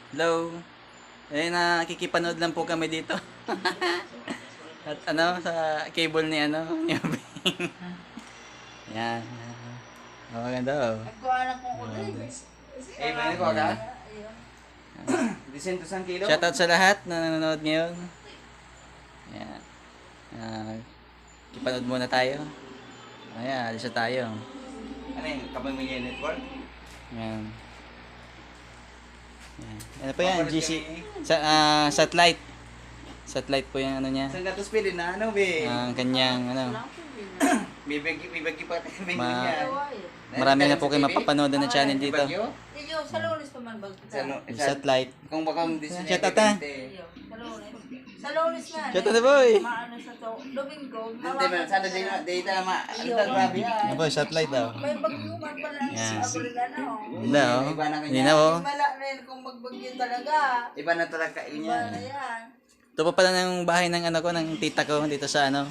Hello. Eh, nakikipanood lang po kami dito. At ano, sa cable ni ano, ni Obing. Yan. Oh, maganda oh. Nagkuha na kong ulit. Eh, may ko ka? Disento sang kilo? Shoutout sa lahat na nanonood ngayon. Yan. Kipanood muna tayo. Ayan, alis na tayo. Ano yung Kapamilya Network? Yan. Yan. Ano po yan? GC. Satellite. Satellite po yung ano niya. Saan ka to spili na ano, be? Ang kanyang ano. Bibagi pa tayo may Ma- ganyan. Marami na po kayo mapapanood na channel dito. Bagyo? Iyo, sa lunes pa man ba kita? Satellite. Kung baka Shoutout na. Iyo, sa lunes. Sa lunes na. Shoutout na boy. Maano sa to. Domingo. Hindi ba, sana data ma, ano ba, grabe Ano po, satellite daw. May bagyo man pala Yan. sa Abrigana. Hindi na oh. Hindi na oh. Mala rin kung magbagyo talaga. Iba na talaga yun Iba yan. na yan. Ito pa pala ng bahay ng ano ko, ng tita ko dito sa ano,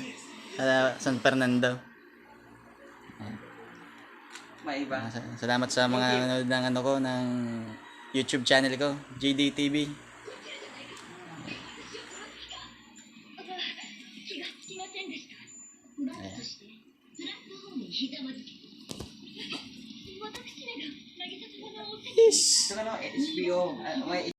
sa San Fernando. Maiba. Salamat sa mga nanonood ng ano ko, ng YouTube channel ko, JDTV. Yes. So ano, HBO, may